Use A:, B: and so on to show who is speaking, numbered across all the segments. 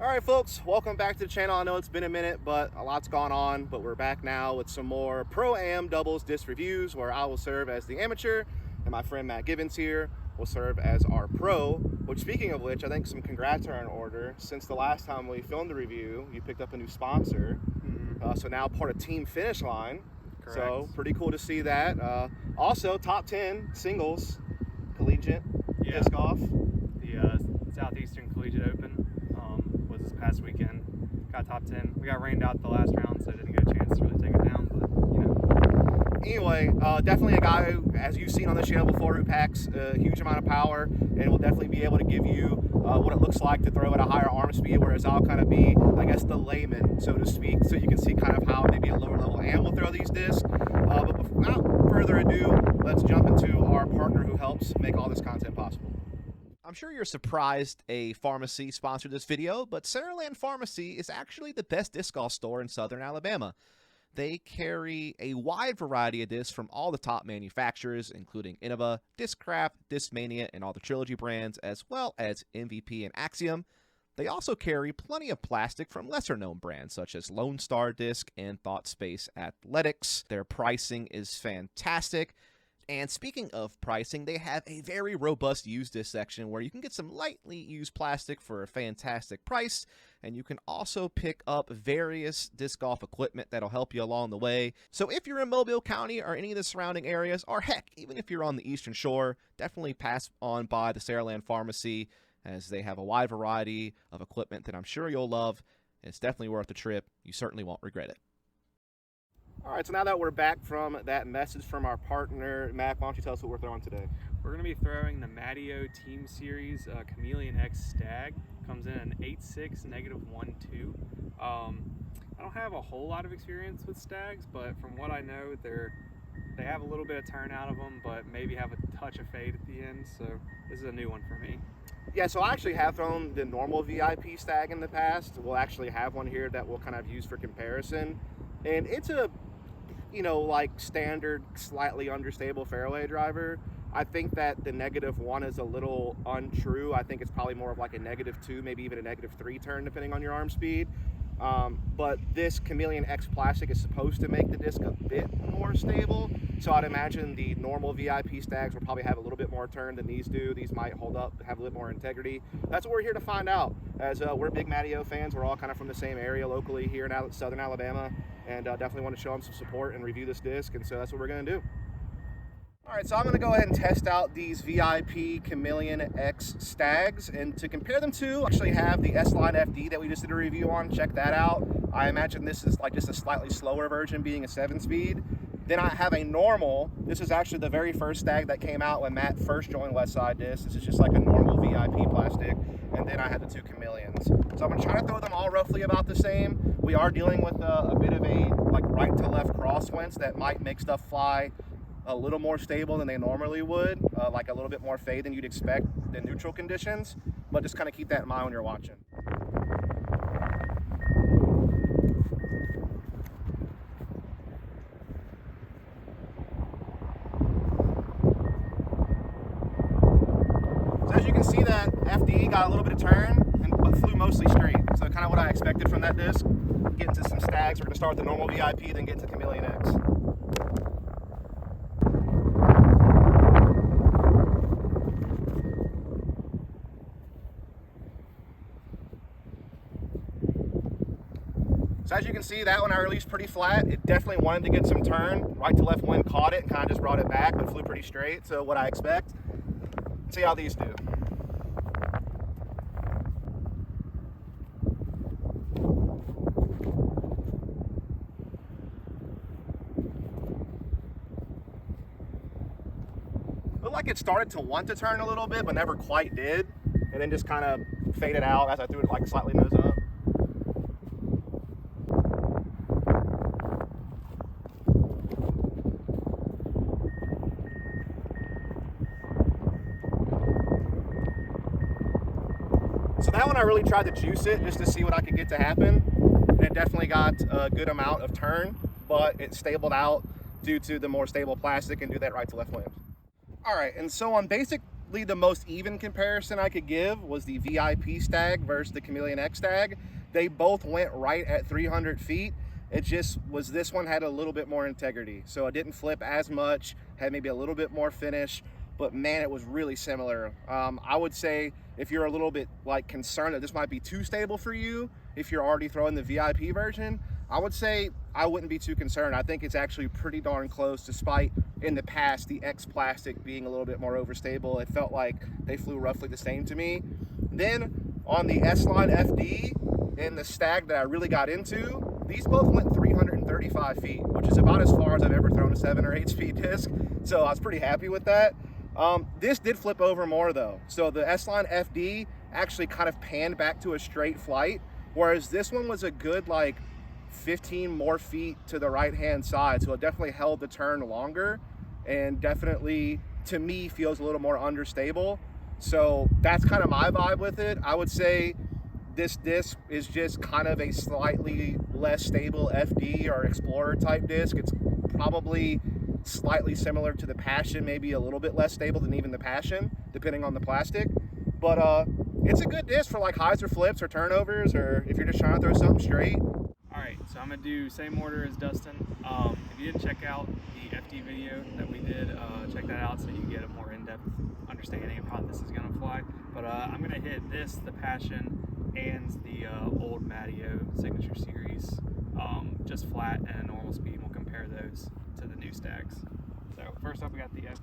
A: All right, folks, welcome back to the channel. I know it's been a minute, but a lot's gone on, but we're back now with some more Pro-Am doubles disc reviews where I will serve as the amateur and my friend Matt Gibbons here will serve as our pro, which, speaking of which, I think some congrats are in order. Since the last time we filmed the review, you picked up a new sponsor, so now part of Team Finish Line.
B: Correct.
A: So pretty cool to see that. Also, top 10 singles collegiate disc golf.
B: The Southeastern Collegiate Open was this past weekend. Got top 10. We got rained out the last round, so I didn't get a chance to really take it down, but you know.
A: Anyway, definitely a guy who, as you've seen on the channel before, who packs a huge amount of power and will definitely be able to give you what it looks like to throw at a higher arm speed, whereas I'll kind of be, I guess, the layman, so to speak, so you can see kind of how maybe a lower level am will throw these discs. But without further ado, let's jump into our partner who helps make all this content possible. I'm sure you're surprised a pharmacy sponsored this video, but Saraland Pharmacy is actually the best disc golf store in Southern Alabama. They carry a wide variety of discs from all the top manufacturers, including Innova, Discraft, Discmania, and all the Trilogy brands, as well as MVP and Axiom. They also carry plenty of plastic from lesser-known brands, such as Lone Star Disc and Thought Space Athletics. Their pricing is fantastic. And speaking of pricing, they have a very robust used disc section where you can get some lightly used plastic for a fantastic price, and you can also pick up various disc golf equipment that'll help you along the way. So if you're in Mobile County or any of the surrounding areas, or heck, even if you're on the Eastern Shore, definitely pass on by the Saraland Pharmacy, as they have a wide variety of equipment that I'm sure you'll love. It's definitely worth the trip. You certainly won't regret it. All right, so now that we're back from that message from our partner, Mac, why don't you tell us what we're throwing today?
B: We're going to be throwing the MattyO Team Series Chameleon-X Stag. Comes in an 8.6 -1.2. I don't have a whole lot of experience with Stags, but from what I know, they have a little bit of turn out of them, but maybe have a touch of fade at the end, so this is a new one for me.
A: Yeah, so I actually have thrown the normal VIP Stag in the past. We'll actually have one here that we'll kind of use for comparison. And it's a, you know, like standard, slightly understable fairway driver. I think that the -1 is a little untrue. I think it's probably more of like a -2, maybe even a -3 turn, depending on your arm speed. But this Chameleon-X plastic is supposed to make the disc a bit more stable. So I'd imagine the normal VIP Stags will probably have a little bit more turn than these do. These might hold up, have a little more integrity. That's what we're here to find out. As we're big MattyO fans, we're all kind of from the same area locally here in Southern Alabama, and definitely want to show them some support and review this disc, and so that's what we're going to do. All right, so I'm going to go ahead and test out these VIP Chameleon-X Stags, and to compare them to, I actually have the S-Line FD that we just did a review on. Check that out. I imagine this is like just a slightly slower version, being a 7-speed. Then I have a normal. This is actually the very first Stag that came out when Matt first joined Westside Discs. This is just like a normal VIP plastic. And then I had the two Chameleons. So I'm going to try to throw them all roughly about the same. We are dealing with a bit of a like right to left crosswinds that might make stuff fly a little more stable than they normally would, like a little bit more fade than you'd expect in neutral conditions, but just kind of keep that in mind when you're watching. So as you can see, that FD got a little bit of turn, but flew mostly straight. So kind of what I expected from that disc. Get into some Stags. We're going to start with the normal VIP, then get to Chameleon-X. So as you can see, that one I released pretty flat. It definitely wanted to get some turn. Right to left wind caught it and kind of just brought it back, but flew pretty straight. So what I expect. Let's see how these do. Looked like it started to want to turn a little bit, but never quite did. And then just kind of faded out as I threw it like slightly nose up. So that one I really tried to juice it just to see what I could get to happen. And it definitely got a good amount of turn, but it stabled out due to the more stable plastic and do that right to left wind. All right, and so on basic probably the most even comparison I could give was the VIP Stag versus the Chameleon-X Stag. They both went right at 300 feet. It just was this one had a little bit more integrity. So it didn't flip as much, had maybe a little bit more finish, but man, it was really similar. I would say if you're a little bit like concerned that this might be too stable for you, if you're already throwing the VIP version, I would say I wouldn't be too concerned. I think it's actually pretty darn close, despite in the past the X Plastic being a little bit more overstable. It felt like they flew roughly the same to me. Then on the S-Line FD and the Stag that I really got into, these both went 335 feet, which is about as far as I've ever thrown a 7 or 8 speed disc. So I was pretty happy with that. This did flip over more though. So the S-Line FD actually kind of panned back to a straight flight, whereas this one was a good like 15 more feet to the right hand side. So it definitely held the turn longer and definitely to me feels a little more understable. So that's kind of my vibe with it. I would say this disc is just kind of a slightly less stable FD or Explorer type disc. It's probably slightly similar to the Passion, maybe a little bit less stable than even the Passion, depending on the plastic. But it's a good disc for like highs or flips or turnovers, or if you're just trying to throw something straight.
B: Alright, so I'm going to do same order as Dustin. If you didn't check out the FD video that we did, check that out so you can get a more in-depth understanding of how this is going to fly. But I'm going to hit this, the Passion, and the old MattyO Signature Series just flat and normal speed. We'll compare those to the new Stags. So first up we got the FD.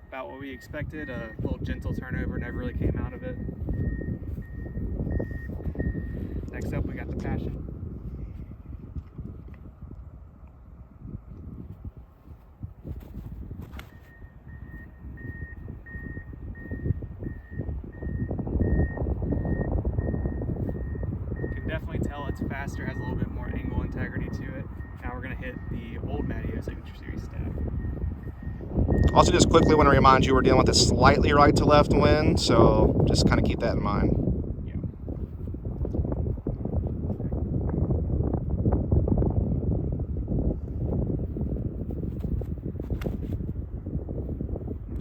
B: About what we expected, a little gentle turnover, never really came out of it. Next up we got the Passion. Can definitely tell it's faster, has a little bit more angle integrity to it. Now we're going to hit the old MattyO Signature Series Stag.
A: Also, just quickly want to remind you we're dealing with a slightly right to left wind, so just kind of keep that in mind.
B: Yeah.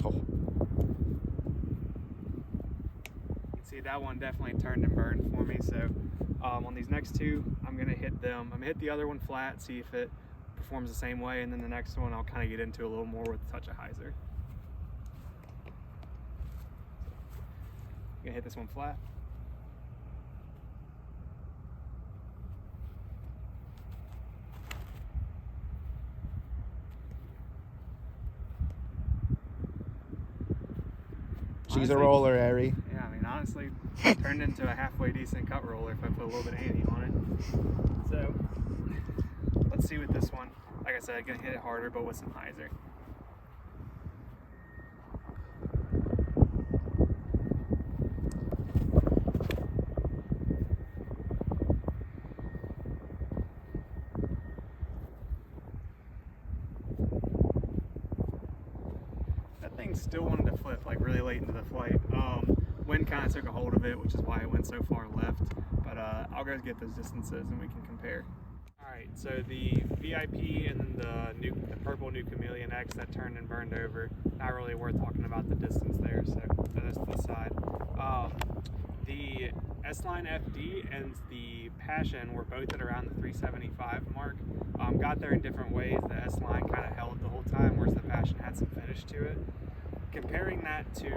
A: Oh.
B: You can see that one definitely turned and burned for me, so on these next two, I'm going to hit them. I'm going to hit the other one flat, see if it performs the same way, and then the next one I'll kind of get into a little more with a touch of hyzer. I'm gonna hit this one flat.
A: She's a roller, Ari.
B: Yeah, I mean, honestly, turned into a halfway decent cut roller if I put a little bit of ante on it. So, let's see with this one. Like I said, I'm gonna hit it harder, but with some hyzer. That thing still wanted to flip like really late into the flight. Wind kind of took a hold of it, which is why it went so far left. But I'll go get those distances and we can compare. Alright, so the VIP and then the purple new Chameleon-X that turned and burned over, not really worth talking about the distance there, so that's to the side. The S-Line FD and the Passion were both at around the 375 mark. Got there in different ways. The S-Line kind of held the whole time, whereas the Passion had some finish to it. Comparing that to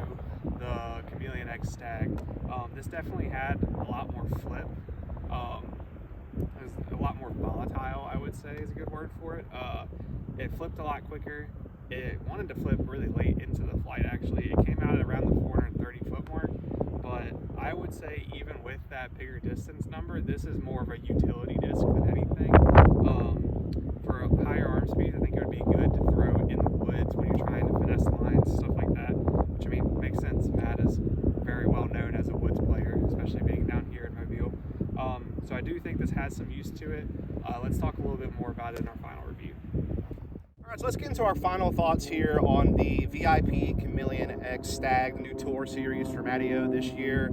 B: the Chameleon-X Stag, this definitely had a lot more flip. It was a lot more volatile, I would say is a good word for it. It flipped a lot quicker. It wanted to flip really late into the flight, actually. It came out at around the 430 foot mark, but I would say even with that bigger distance number, this is more of a utility disc than anything. For higher arm speeds, I think it would be good to throw in the woods when you're trying to finesse lines, stuff like that, which I mean, makes sense. Matt is very well known as a woods player, especially being down here in Mobile. So I do think this has some use to it. Let's talk a little bit more about it in our final review.
A: All right, so let's get into our final thoughts here on the VIP Chameleon-X Stag, the new tour series for MattyO this year.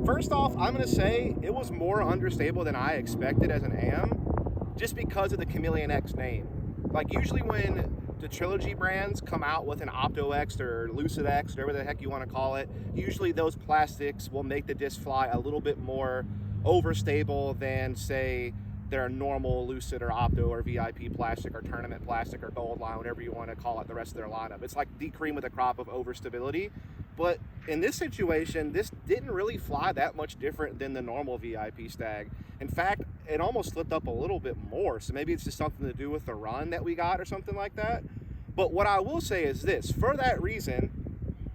A: First off, I'm going to say it was more understable than I expected as an AM, just because of the Chameleon-X name. Like, usually when the Trilogy brands come out with an Opto-X or Lucid-X, whatever the heck you want to call it, usually those plastics will make the disc fly a little bit more overstable than, say, their normal Lucid or Opto or VIP plastic or tournament plastic or gold line, whatever you want to call it, the rest of their lineup. It's like the cream of the crop of overstability. But in this situation, this didn't really fly that much different than the normal VIP Stag. In fact, it almost slipped up a little bit more. So maybe it's just something to do with the run that we got or something like that. But what I will say is this, for that reason,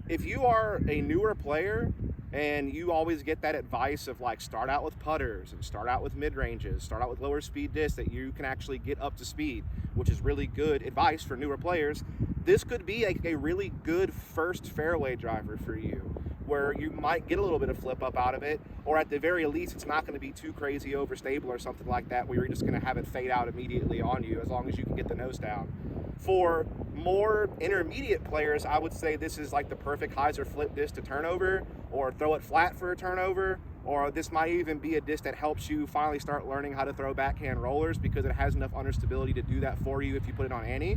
A: if you are a newer player and you always get that advice of like start out with putters and start out with mid-ranges, start out with lower speed discs that you can actually get up to speed, which is really good advice for newer players, this could be a really good first fairway driver for you, where you might get a little bit of flip up out of it, or at the very least it's not going to be too crazy overstable or something like that where you're just going to have it fade out immediately on you, as long as you can get the nose down. For more intermediate players, I would say this is like the perfect hyzer flip disc to turn over, or throw it flat for a turnover, or this might even be a disc that helps you finally start learning how to throw backhand rollers, because it has enough understability to do that for you if you put it on any.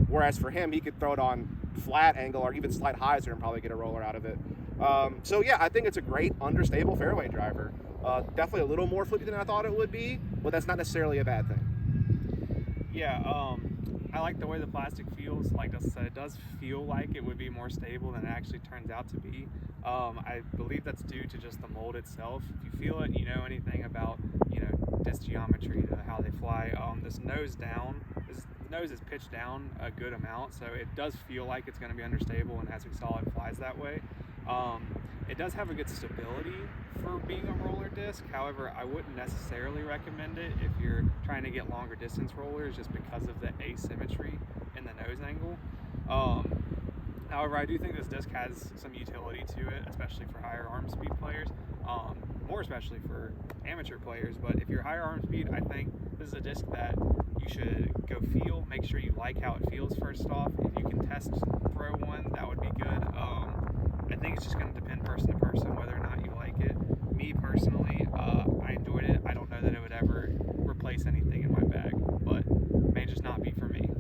A: Whereas for him, he could throw it on flat angle or even slight hyzer and probably get a roller out of it. So yeah, I think it's a great understable fairway driver. Definitely a little more flippy than I thought it would be, but that's not necessarily a bad thing.
B: Yeah, I like the way the plastic feels. Like I said, it does feel like it would be more stable than it actually turns out to be. I believe that's due to just the mold itself. If you feel it, you know anything about, disc geometry, how they fly. This nose is pitched down a good amount, so it does feel like it's going to be understable and has a solid flies that way. It does have a good stability for being a roller disc. However, I wouldn't necessarily recommend it if you're trying to get longer distance rollers, just because of the asymmetry in the nose angle. However, I do think this disc has some utility to it, especially for higher arm speed players, more especially for amateur players. But if you're higher arm speed, I think this is a disc that you should go feel, make sure you like how it feels first off. If you can test throw one, that would be good. I think it's just going to depend person to person whether or not you like it. Me personally, I enjoyed it. I don't know that it would ever replace anything in my bag, but it may just not be for me.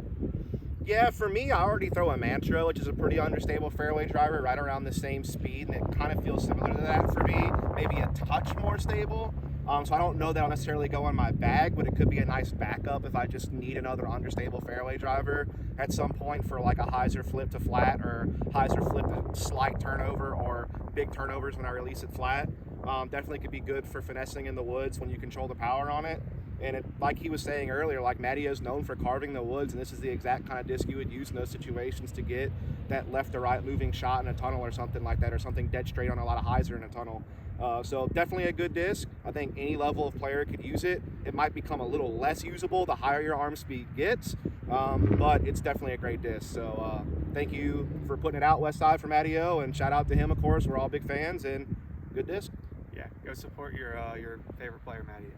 A: Yeah, for me, I already throw a MattyO, which is a pretty understable fairway driver, right around the same speed, and it kind of feels similar to that for me, maybe a touch more stable. So I don't know that I'll necessarily go on my bag, but it could be a nice backup if I just need another understable fairway driver at some point for like a hyzer flip to flat, or hyzer flip to slight turnover, or big turnovers when I release it flat. Definitely could be good for finessing in the woods when you control the power on it. And it, like he was saying earlier, like MattyO's known for carving the woods, and this is the exact kind of disc you would use in those situations to get that left to right moving shot in a tunnel or something like that, or something dead straight on a lot of hyzer in a tunnel. So definitely a good disc. I think any level of player could use it. It might become a little less usable the higher your arm speed gets, but it's definitely a great disc. So thank you for putting it out, Westside, for MattyO, and shout out to him, of course. We're all big fans, and good disc.
B: Yeah, go support your favorite player, MattyO.